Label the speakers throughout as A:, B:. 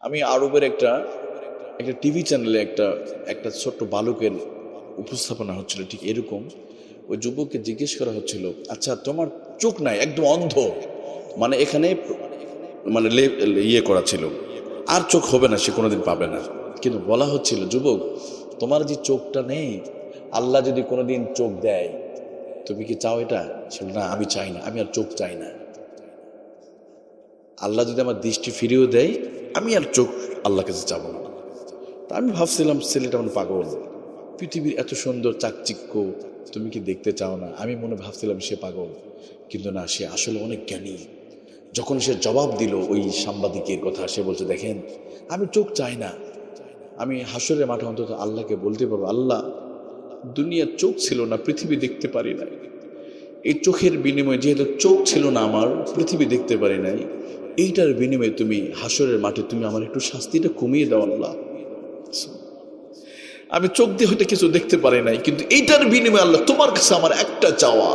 A: আমি আরবের একটা একটা টিভি চ্যানেলে একটা একটা ছোট্ট বালকের উপস্থাপনা হচ্ছিল, ঠিক এরকম। ওই যুবককে জিজ্ঞেস করা হচ্ছিল, আচ্ছা তোমার চোখ নাই, একদম অন্ধ, মানে এখানে মানে ইয়ে করা ছিল, আর চোখ হবে না, সে কোনোদিন পাবে না। কিন্তু বলা হচ্ছিল, যুবক তোমার যে চোখটা নেই, আল্লাহ যদি কোনোদিন চোখ দেয়, তুমি কি চাও এটা? সে বলল, না আমি চাই না, আমি আর চোখ চাই না। আল্লাহ যদি আমার দৃষ্টি ফিরিয়েও দেয়, আমি আর চোখ আল্লাহ কাছে চাবো না। তা আমি ভাবছিলাম ছেলেটা মানে পাগল, পৃথিবীর এত সুন্দর চাকচিক্য তুমি কি দেখতে চাও না? আমি মনে ভাবছিলাম সে পাগল, কিন্তু না, সে আসলে অনেক জ্ঞানী। যখন সে জবাব দিল ওই সাংবাদিকের কথা, সে বলছে, দেখেন আমি চোখ চাই না, আমি হাসরের মাঠে অন্তত আল্লাহকে বলতে পারবো, আল্লাহ দুনিয়ার চোখ ছিল না, পৃথিবী দেখতে পারি নাই, এই চোখের বিনিময়ে, যেহেতু চোখ ছিল না আমার, পৃথিবী দেখতে পারি নাই, এইটার বিনিময়ে তুমি হাসরের মাঠে তুমি আমার একটু শাস্তিটা কমিয়ে দাও আল্লাহ। আমি চোখ দিয়ে হয়তো কিছু দেখতে পারি নাই, কিন্তু এইটার বিনিময়ে আল্লাহ তোমার কাছে আমার একটা চাওয়া,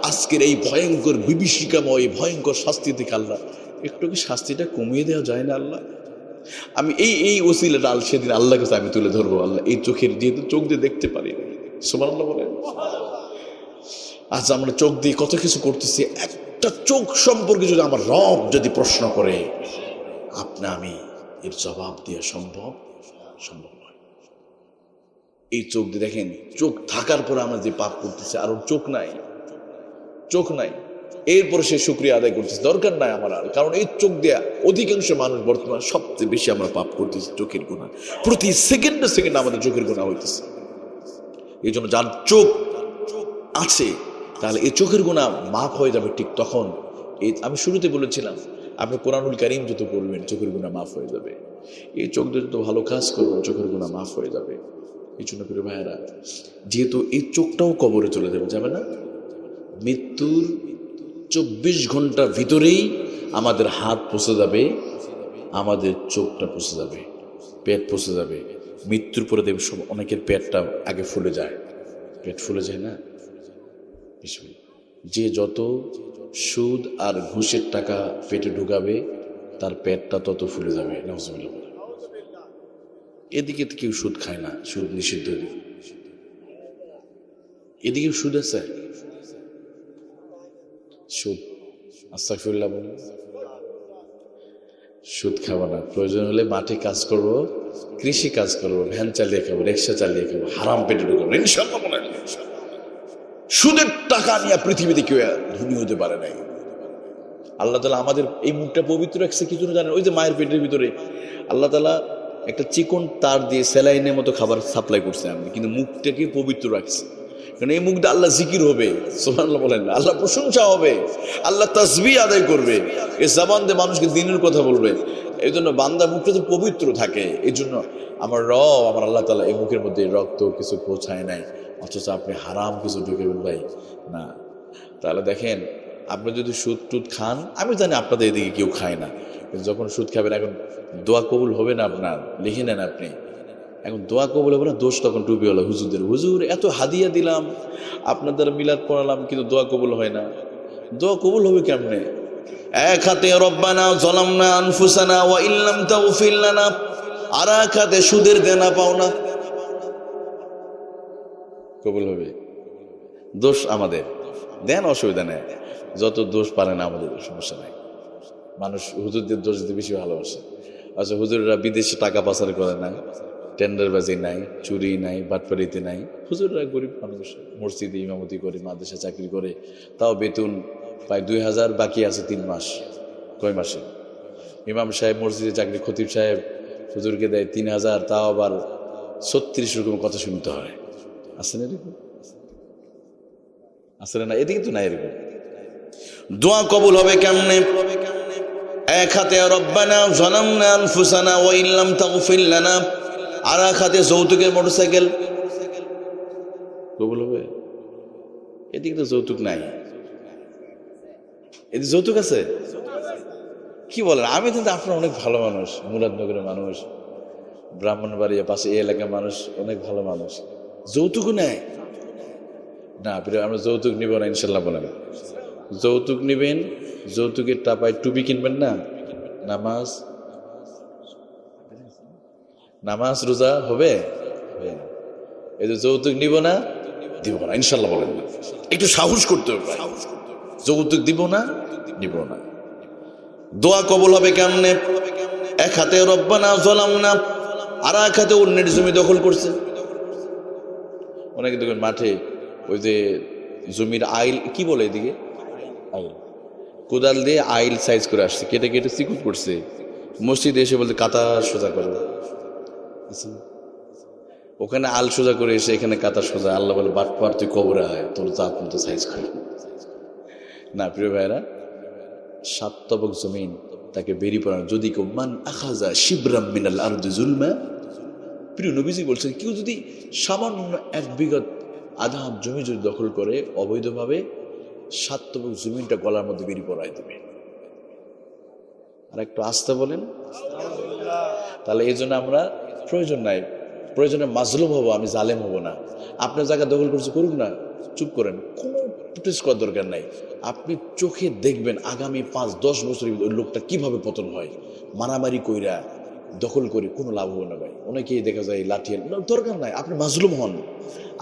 A: আজকের এই ভয়ঙ্কর বিভীষিকাময় ভয়ঙ্কর শাস্তি থেকে আল্লাহ একটু কি শাস্তিটা কমিয়ে দেওয়া যায় না আল্লাহ? আমি এই ওসিলাটা সেদিন আল্লাহ কাছে আমি তুলে ধরবো, আল্লাহ এই চোখের, যেহেতু চোখ দিয়ে দেখতে পারি না, সুবহানাল্লাহ বলেন। আজ আমরা চোখ দিয়ে কত কিছু করতেছি, একটা চোখ সম্পর্কে যদি আমার রব যদি প্রশ্ন করে, আমি এর জবাব দেওয়া সম্ভব নয়। এই চোখ দিয়ে দেখেন, চোখ থাকার পরে আমরা যে পাপ করতেছি, আর চোখ নাই, এরপরে সে শুকরিয়া আদায় করতেছে, দরকার নাই আমার আর, কারণ এই চোখ দেয়া অধিকাংশ মানুষ বর্তমান সবচেয়ে বেশি আমরা পাপ করতেছি, চোখের গুনাহ। প্রতি সেকেন্ডে আমাদের চোখের গুনাহ হইতেছে। এই জন্য যার চোখ আছে, তাহলে এই চোখের গুনাহ মাফ হয়ে যাবে ঠিক তখন। এই আমি শুরুতে বলেছিলাম, আপনি কোরআনুল কারীম যত পড়বেন চোখের গুনাহ মাফ হয়ে যাবে। এই চোখ দিয়ে যত ভালো কাজ করবেন চোখের গুনাহ মাফ হয়ে যাবে। এই জন্য প্রিয় ভাইয়েরা, যেহেতু এই চোখটাও কবরে চলে যাবে না, মৃত্যুর 24 ঘন্টার ভিতরেই আমাদের হাত পচে যাবে, আমাদের চোখটা পচে যাবে, পেট পচে যাবে। মৃত্যুর পরে দেখবে সব অনেকের পেটটা আগে ফুলে যায়, পেট ফুলে যায় না? যে যত সুদ আর ঘুষের টাকা পেটে ঢুকাবে, তার পেটটা তত ফুলে যাবে। নাউজুবিল্লাহ। এদিকে তো কেউ সুদ খায় না, সুদ নিষিদ্ধ। এদিকে সুদ আছে, সুদ, আস্তাগফিরুল্লাহ বলেন, সুদ খাবো না, প্রয়োজন হলে মাঠে কাজ করব, কৃষি কাজ করব, ভ্যান চালিয়ে খাবো, রিক্সা চালিয়ে খাবো, হারাম পেটে ঢুকাবো, ইনশাআল্লাহ বলেন। সুদের টাকা নিয়ে পৃথিবীতে কেউ ধনী হতে পারে নাই। আল্লাহ তাআলা আমাদের এই মুখটা পবিত্র রাখছে কি জন্য জানেন? ওই যে মায়ের পেটের ভিতরে আল্লাহ তাআলা একটা চিকন তার দিয়ে স্যালাইনের মতো খাবার সাপ্লাই করছে, আমি কিন্তু মুখটাকে পবিত্র রাখছে, কারণ এই মুখটা আল্লাহ জিকির হবে, সুবহানাল্লাহ বলেন, আল্লাহ প্রশংসা হবে, আল্লাহ তাসবিহ আদায় করবে, এই জবান দিয়ে মানুষকে দিনের কথা বলবে। এই জন্য বান্দা মুখটা তো পবিত্র থাকে। এই জন্য আমার আল্লাহ তাআলা এই মুখের মধ্যে রক্ত কিছু পৌঁছায় নাই, অথচ আপনি হারাম কিছু ঢুকেবেন ভাই না। তাহলে দেখেন, আপনি যদি সুদ টুদ খান, আমি জানি আপনাদের এদিকে কেউ খায় না, কিন্তু যখন সুদ খাবেন, এখন দোয়া কবুল হবে না আপনার, লিখে নেন আপনি, এখন দোয়া কবুল হবে না, দোষ তখন টুপিওয়ালা হুজুরদের, হুজুর এত হাদিয়া দিলাম, আপনার দ্বারা মিলাদ পড়ালাম, কিন্তু দোয়া কবুল হয় না। দোয়া কবুল হবে কেমনে? এক হাতে রব্বানা যালামনা আনফুসানা ওয়া ইল্লাম তাগফির লানা, আর এক হাতে সুদের দেনা পাওনা, কবুল হবে? দোষ আমাদের, দেন অসুবিধা নেই, যত দোষ পারে না আমাদের, সমস্যা নেই। মানুষ হুজুরদের দোষ দিতে বেশি ভালোবাসে। আচ্ছা, হুজুররা বিদেশে টাকা পাচার করে না, টেন্ডারবাজি নাই, চুরি নাই, বাটপাড়িতে নাই, হুজুররা গরিব মানুষ, মসজিদে ইমামতি করে, মাদ্রাসা চাকরি করে, তাও বেতন প্রায় 2000, বাকি আছে 3 মাস। কয় মাসে? ইমাম সাহেব মসজিদে চাকরি, খতিব সাহেব হুজুরকে দেয় 3000, তাও আবার 36 রকম কথা শুনতে হয়। আছে না এরকম? আসলে না, এদিকে তো নাই এরকম। দোয়া কবুল হবে কেমনে? এক হাতে রব্বানা যালামনা আনফুসানা ওয়া ইল্লাম তাগফির লানা, আর এক হাতে যৌতুকের মোটরসাইকেল, কবুল হবে? এদিকে তো যৌতুক নাই, এদিকে যৌতুক আছে? কি বলেন? আমি কিন্তু আপনার অনেক ভালো মানুষ, মুরাদনগরের মানুষ, ব্রাহ্মণবাড়িয়া পাশে এই এলাকার মানুষ, অনেক ভালো মানুষ, যৌতুকও নেয় না। আমরা যৌতুক নিব না ইনশাল্লাহ বলেন। যৌতুক নিবেন, যৌতুকের টাকায় টুপি কিনবেন না, নামাজ নামাজ রোজা হবে? এই যে যৌতুক নিব না, দিব না ইনশাল্লাহ বলেন না, একটু সাহস করতে হবে। যৌতুক দিব না, নিব না। দোয়া কবুল হবে কেমনে? এক হাতে রব্বানা যালামনা, আর এক হাতে অন্যের জমি দখল করছে। অনেকে দেখবেন মাঠে ওই যে জমির আইল কি বলে এদিকে, আইল কোদাল দিয়ে আইল সাইজ করে আসছে, কেটে কেটে চিকুট করছে। মসজিদে এসে বলতে কাতার সোজা করো, ওখানে আল সোজা করে এসে এখানে কাতার সোজা। আল্লাহ বলে বাটপার তুই কবরে আয়, তোর জাত মতো সাইজ করে না। প্রিয় ভাইরা, 7 তবক জমিন তাকে বেরি পড়ানো। যদি কেউ মান আখাযা শিবরাম মিনাল আরদি যুলমা, প্রিয় নবীজি বলছেন কেউ যদি সামান্য 1 বিঘা আধা হাত জমি যদি দখল করে অবৈধভাবে, 7 তবক জমিনটা গলার মধ্যে বেরি পড়ায় দেবে। আর একটু আস্তে বলেন। তাহলে এই জন্য আমরা প্রয়োজন নাই, প্রয়োজনে মাজলুম হবো, আমি জালেম হব না। আপনার জায়গা দখল করছে, করুন না, চুপ করেন, কোনো প্রোটেস্ট করার দরকার নাই। আপনি চোখে দেখবেন আগামী 5-10 বছরের ওই লোকটা কিভাবে পতন হয়। মারামারি কইরা দখল করে কোনো লাভ হবে না ভাই। অনেকেই দেখা যায় লাঠিয়াল, দরকার নাই। আপনি মাজলুম হন,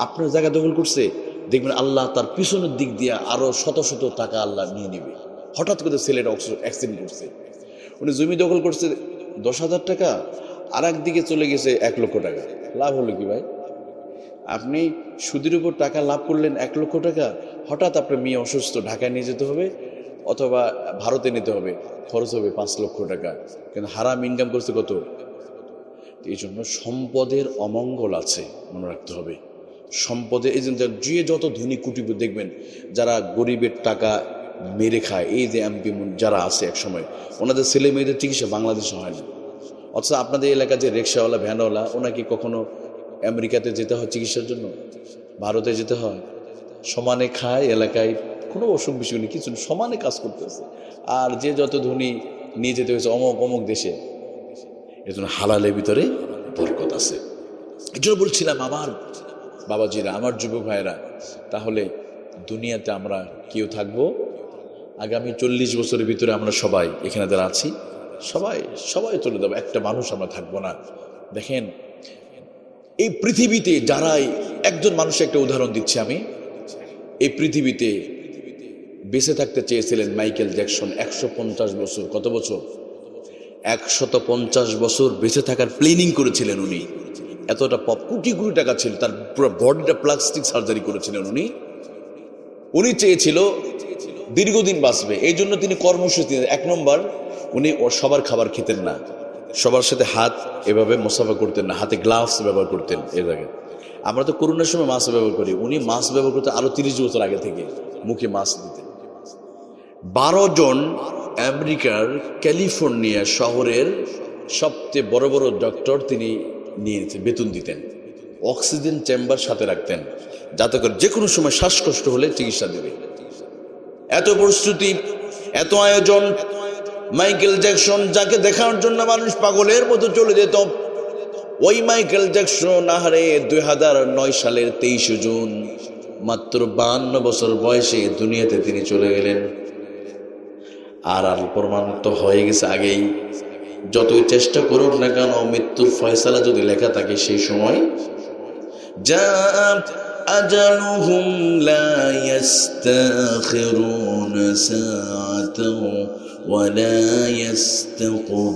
A: আপনার জায়গা দখল করছে, দেখবেন আল্লাহ তার পিছনের দিক দিয়ে আরো শত শত টাকা আল্লাহ নিয়ে নেবে। হঠাৎ করে ছেলেটা অ্যাক্সিডেন্ট করছে, উনি জমি দখল করছে 10,000 টাকা, আর একদিকে চলে গেছে 1 লক্ষ টাকা। লাভ হলো কি ভাই? আপনি সুদের উপর টাকা লাভ করলেন 1 লক্ষ টাকা, হঠাৎ আপনার মেয়ে অসুস্থ, ঢাকায় নিয়ে যেতে হবে অথবা ভারতে নিতে হবে, খরচ হবে 5 লক্ষ টাকা, কিন্তু হারাম ইনকাম করছে কত? এই জন্য সম্পদের অমঙ্গল আছে, মনে রাখতে হবে। সম্পদে এই যে যত ধনী কুটিপতি দেখবেন যারা গরিবের টাকা মেরে খায়, এই যে এমপি যারা আছে এক সময়, ওনাদের ছেলে মেয়েদের চিকিৎসা বাংলাদেশে হয় না। অথচ আপনাদের এলাকার যে রিক্সাওয়ালা ভ্যানওয়ালা, ওনাকে কখনো আমেরিকাতে যেতে হয় চিকিৎসার জন্য, ভারতে যেতে হয়, সমানে খায়, এলাকায় কোনো অসুখ বিসুখ নেই, কিছু সমানে কাজ করতেছে। আর যে যত ধনী নিয়ে যেতে হয়েছে অমুক অমুক দেশে। এই জন্য হালালের ভিতরে বরকত আছে। এই জন্য বলছিলাম আমার বাবাজিরা, আমার যুবক ভাইয়েরা, তাহলে দুনিয়াতে আমরা কেউ থাকবো আগামী 40 বছরের ভিতরে? আমরা সবাই এখানে যারা আছি সবাই সবাই চলে যাবো, একটা মানুষ আমরা থাকবো না। দেখেন এই পৃথিবীতে যারাই, একজন মানুষের একটা উদাহরণ দিচ্ছি আমি, এই পৃথিবীতে বেঁচে থাকতে চেয়েছিলেন মাইকেল জ্যাকসন 150 বছর। কত বছর? 150 বছর বেঁচে থাকার প্ল্যানিং করেছিলেন উনি। এতটা কোটি কোটি টাকা ছিল, তার পুরো বডিটা প্লাস্টিক সার্জারি করেছিলেন উনি। উনি চেয়েছিল দীর্ঘদিন বাঁচবে, এই জন্য তিনি কর্মসূচি, 1 নম্বর উনি সবার খাবার খেতেন না, সবার সাথে হাত এভাবে মোসাফা করতেন না, হাতে গ্লাভস ব্যবহার করতেন। এর আগে আমরা তো করোনার সময় মাস্ক ব্যবহার করি, উনি মাস্ক ব্যবহার করতে আরো 30 বছর আগে থেকে মুখে মাস্ক দিতেন। 12 জন আমেরিকার ক্যালিফোর্নিয়া শহরের সবচেয়ে বড় বড় ডক্টর তিনি নিয়েছেন, বেতন দিতেন। অক্সিজেন চেম্বার সাথে রাখতেন, যাতে করে যে কোনো সময় শ্বাসকষ্ট হলে চিকিৎসা দেবে। এত প্রস্তুতি, এত আয়োজন। মাইকেল জ্যাকসন, যাকে দেখার জন্য মানুষ পাগলের মতো চলে যেত, ওই মাইকেল জ্যাকসন আহারে 2009 সালের 23 জুন মাত্র 52 বছর বয়সে দুনিয়াতে তিনি চলে গেলেন। আর প্রমাণ তো হয়ে গেছে আগেই। যতই চেষ্টা করুক না কেন, মৃত্যুর ফয়সালা যদি লেখা থাকে সেই সময় যা আজালুহুম লা ইস্তাখিরুনা সাআতাও ওয়া লা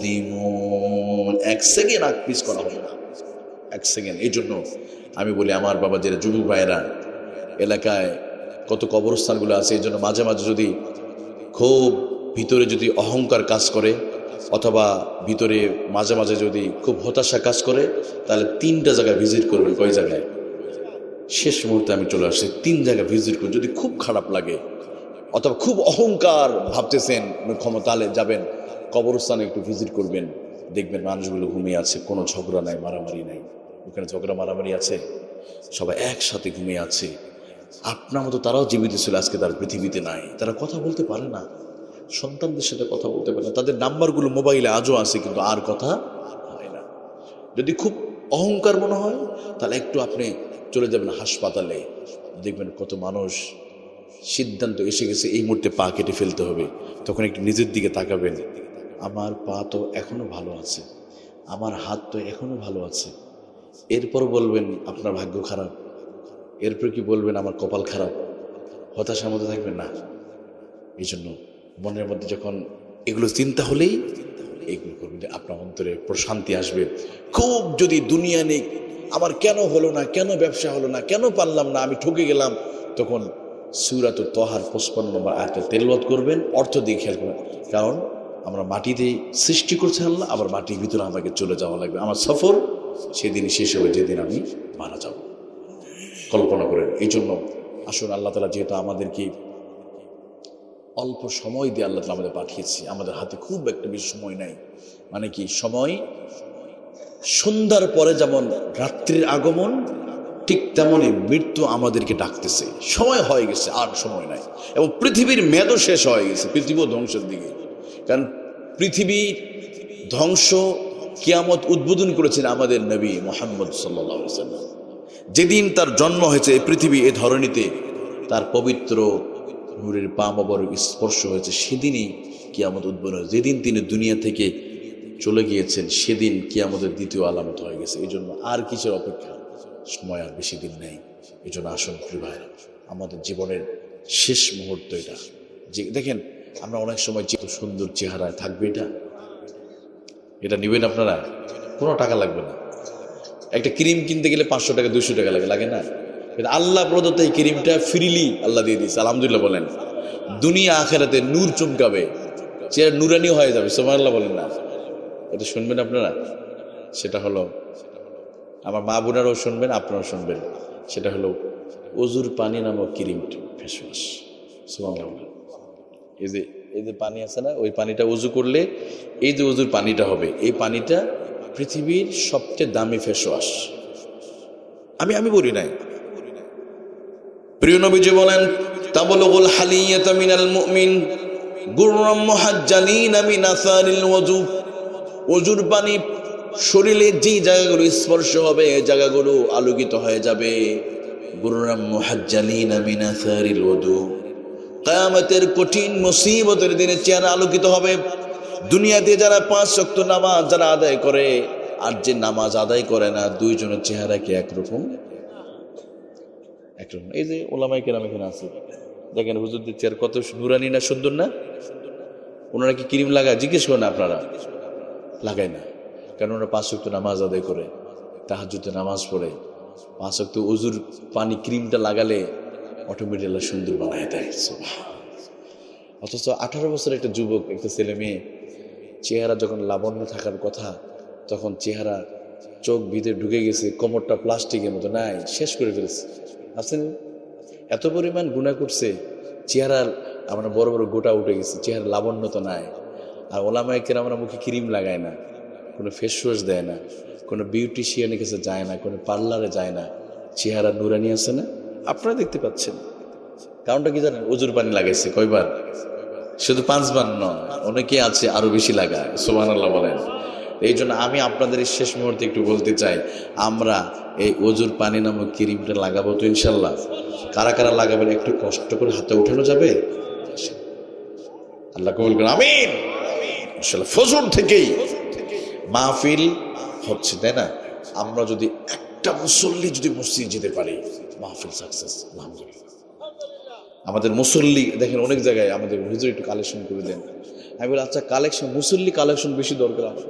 A: ইস্তাকদিমুন। 1 সেকেন্ড আগ পিছ করা হয় না, 1 সেকেন্ড। এই জন্য আমি বলি আমার বাবা যারা যুবক ভাইয়েরা, এলাকায় কত কবরস্থানগুলো আছে, এই জন্য মাঝে মাঝে যদি খুব ভিতরে যদি অহংকার কাজ করে, অথবা ভিতরে মাঝে মাঝে যদি খুব হতাশা কাজ করে, তাহলে 3টা জায়গায় ভিজিট করবেন। কয় জায়গায়? শেষ মুহূর্তে আমি চলে আসছি, 3 জায়গায় ভিজিট করুন। যদি খুব খারাপ লাগে অথবা খুব অহংকার ভাবতেছেন ক্ষমতালে যাবেন, কবরস্থানে একটু ভিজিট করবেন, দেখবেন মানুষগুলো ঘুমিয়ে আছে, কোনো ঝগড়া নাই, মারামারি নাই। ওখানে ঝগড়া মারামারি আছে, সবাই একসাথে ঘুমিয়ে আছে। আপনার মতো তারাও জীবিত ছিল, আজকে তার পৃথিবীতে নাই। তারা কথা বলতে পারে না, সন্তানদের সাথে কথা বলতে পারে না, তাদের নাম্বারগুলো মোবাইলে আজও আছে, কিন্তু আর কথা হয় না। যদি খুব অহংকার মনে হয়, তাহলে একটু আপনি চলে যাবেন হাসপাতালে, দেখবেন কত মানুষ সিদ্ধান্ত এসে গেছে এই মুহূর্তে পা কেটে ফেলতে হবে। তখন একটু নিজের দিকে তাকাবেন, আমার পা তো এখনো ভালো আছে, আমার হাত তো এখনো ভালো আছে, এরপর বলবেন আপনার ভাগ্য খারাপ, এরপর কি বলবেন আমার কপাল খারাপ, হতাশার মধ্যে থাকবেন না। এই জন্য মনের মধ্যে যখন এগুলো চিন্তা হলেই এইগুলো করবেন, আপনার অন্তরে প্রশান্তি আসবে। খুব যদি দুনিয়া নেই, আমার কেন হলো না, কেন ব্যবসা হলো না, কেন পারলাম না, আমি ঠকে গেলাম, তখন সূরাত তহার 55 নম্বর আয়াতে তেলাওয়াত করবেন, অর্থ দিয়ে খেয়াল করবেন। কারণ আমরা মাটিতে সৃষ্টি করছে আল্লাহ, আবার মাটির ভিতরে আমাকে চলে যাওয়া লাগবে। আমার সফর সেদিনই শেষ হবে যেদিন আমি মারা যাব। কল্পনা করেন। এই জন্য আসুন, আল্লাহ তাআলা যেহেতু আমাদেরকে অল্প সময় দিয়ে আল্লাহ তাআলা আমাদের পাঠিয়েছে, আমাদের হাতে খুব একটা বেশি সময় নাই। মানে কি, সময় সন্ধ্যার পরে যেমন রাত্রির আগমন, ঠিক তেমনই মৃত্যু আমাদেরকে ডাকতেছে। সময় হয়ে গেছে, আর সময় নাই। এবং পৃথিবীর মেয়াদও শেষ হয়ে গেছে, পৃথিবীও ধ্বংসের দিকে। কারণ পৃথিবীর ধ্বংস কিয়ামত উদ্বোধন করেছেন আমাদের নবী মুহাম্মদ সাল্লাল্লাহু আলাইহি ওয়াসাল্লাম। যেদিন তার জন্ম হয়েছে এই পৃথিবী, এই ধরনীতে তার পবিত্র নূরের পা মোবারক স্পর্শ হয়েছে, সেদিনই কিয়ামত উদ্বোধন হয়েছে। যেদিন তিনি দুনিয়া থেকে চলে গিয়েছেন, সেদিন কিয়ামতের দ্বিতীয় আলামত হয়ে গেছে। এই জন্য আর কিসের অপেক্ষা, সময় আর বেশি দিন নেই। এই জন্য আসুন প্রিয় ভাইরা, আমাদের জীবনের শেষ মুহূর্ত এটা। যে দেখেন, আমরা অনেক সময় যে সুন্দর চেহারায় থাকবে, এটা নেবেন আপনারা, কোনো টাকা লাগবে না। একটা ক্রিম কিনতে গেলে 500 টাকা 200 টাকা লাগে না? কিন্তু আল্লাহ প্রদত্ত এই ক্রিমটা ফ্রিলি আল্লাহ দিয়ে দিয়েছে, আলহামদুলিল্লাহ বলেন। দুনিয়া আখেরাতে নূর চমকাবে, চেহারা নুরানি হয়ে যাবে, সুবহানাল্লাহ বলেন না? এটা শুনবেন আপনারা। সেটা হলো, আমার মা বোনেরাও শুনবেন, আপনারাও শুনবেন। সেটা হলো অজুর পানি নামক ক্রিম, ফেস ওয়াশ। সুবহানাল্লাহ। এই যে পানি আছে না, ওই পানিটা উজু করলে এই যে উজুর পানিটা হবে, এই পানিটা পৃথিবীর সবচেয়ে দামি ফেস ওয়াশ। আমি বলি নাই, প্রিয় নবীজি বলেন, তাবলুগুল হালিয়াতা মিনাল মুমিন গুররাম মুহাজ্জালিনা মিন আসারিল ওযু। ওযুর পানি শরীরে যে জায়গাগুলো স্পর্শ হবে, এই জায়গাগুলো আলোকিত হয়ে যাবে। গুররাম মুহাজ্জালিনা মিন আসারিল ওযু। কিয়ামতের কঠিন মুসিবতের দিনে চেহারা আলোকিত হবে। দুনিয়াতে যারা 5 ওয়াক্ত নামাজ যারা আদায় করে, আর যে নামাজ আদায় করে না, দুইজনের চেহারা কি একরকম? একরকম। এই যে ওলামায়ে কেরাম এখানে আছে, দেখেন হুজুরদের চেহারা কত নুরানি না, সুন্দর না? ওনারা কি ক্রিম লাগায়? জিজ্ঞেস করেন আপনারা। লাগায় না, কারণ ওরা 5 ওয়াক্ত নামাজ আদায় করে, তাহাজ্জুদে নামাজ পড়ে। 5 ওয়াক্ত ওযুর পানি ক্রিমটা লাগালে অটোমেটিক্যালি সুন্দর বানায় দেয়। অথচ 18 বছরের একটা যুবক, একটা ছেলে মেয়ে, চেহারা যখন লাবণ্য থাকার কথা, তখন চেহারা চোখ ভিতরে ঢুকে গেছে, কোমরটা প্লাস্টিকের মতো নাই, শেষ করে ফেলছে। আছেন এত পরিমাণ গুনাহ করছে, চেহারার আমরা বড় বড় গোটা উঠে গেছে, চেহারা লাবণ্য তো নাই। আর ওলামায়ে কেরামরা মুখে ক্রিম লাগায় না, কোনো ফেস ওয়াশ দেয় না, কোনো বিউটিশিয়ানের কাছে যায় না, কোনো পার্লারে যায় না, চেহারা নুরানি আছে না? আপনারা দেখতে পাচ্ছেন। কারণটা কি জানেন? ওযুর পানি লাগাইছে। কয়বার? শুধু 5 বার নয়, অনেকে আছে আরো বেশি লাগায়। সুবহানাল্লাহ বলেন। এই জন্য আমি আপনাদের এই শেষ মুহূর্তে একটু বলতে চাই, আমরা এই ওযুর পানি নামক ক্রিমটা লাগাবো তো ইনশাল্লাহ? কারা কারা লাগাবেন একটু কষ্ট করে হাতে উঠানো যাবে? আল্লাহ কবুল করুন, আমিন। ইনশাল্লাহ ফজর থেকেই মাহফিল হচ্ছে, তাই না? আমরা যদি একটা মুসল্লি যদি মসজিদ যেতে পারি, মাহফিল সাকসেস, আলহামদুলিল্লাহ। আমাদের মুসল্লি দেখেন অনেক জায়গায় আমাদের হুজুর একটু কালেকশন করে দেন। আমি বলি, আচ্ছা কালেকশন, মুসল্লি কালেকশন বেশি দরকার আমার,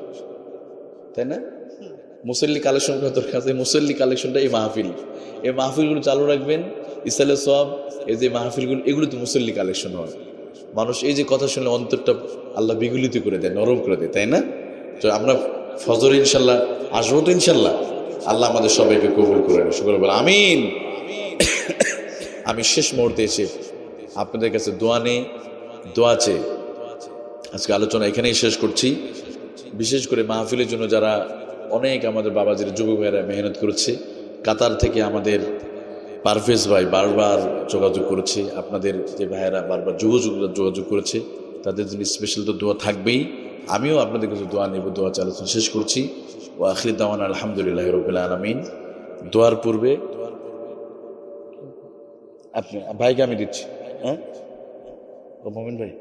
A: তাই না? মুসল্লি কালেকশন করা দরকার আছে। মুসল্লি কালেকশনটা এই মাহফিলগুলো চালু রাখবেন, ইসালে সব এই যে মাহফিলগুলো, এগুলো তো মুসল্লি কালেকশন হয়। মানুষ এই যে কথা শুনলে অন্তরটা আল্লাহ বিগলিত করে দেয়, নরম করে দেয়, তাই না? তো আমরা ফজর ইনশাল্লাহ আসবো তো ইনশাল্লাহ। আল্লাহ আমাদের সবাইকে কবুল করেন, শুকর বলে আমিন। আমি শেষ মুহূর্তে এসে আপনাদের কাছে দোয়া চেয়ে আজকে আলোচনা এখানেই শেষ করছি। বিশেষ করে মাহফিলের জন্য যারা অনেক আমাদের বাবাজির যুবক ভাইয়েরা মেহনত করেছে, কাতার থেকে আমাদের পারভেজ ভাই বারবার যোগাযোগ করেছে, আপনাদের যে ভাইয়েরা বারবার যোগাযোগ করেছে, তাদের জন্য স্পেশাল তো দোয়া থাকবেই। আমিও আপনাদের কাছে দোয়া নেব। দোয়া আলোচনা শেষ করছি। ও আখির দাওয়ানা আলহামদুলিল্লাহি রাব্বিল আলামিন। দোয়ার পূর্বে আপনি ভাইকে আমি দিচ্ছি। হ্যাঁ, ও মোমিন ভাই,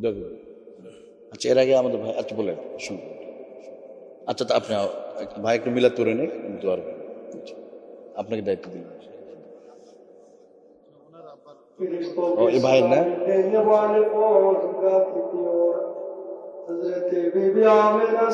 A: দেখুন, আচ্ছা এর আগে আমাদের ভাই, আচ্ছা বলেন শুনুন। আচ্ছা তা আপনি ভাই একটু মিলাদ করে নেই, দোয়ার আপনাকে দায়িত্ব দিন। ও এই ভাইয়ের না,
B: हजरत बीबी आमिना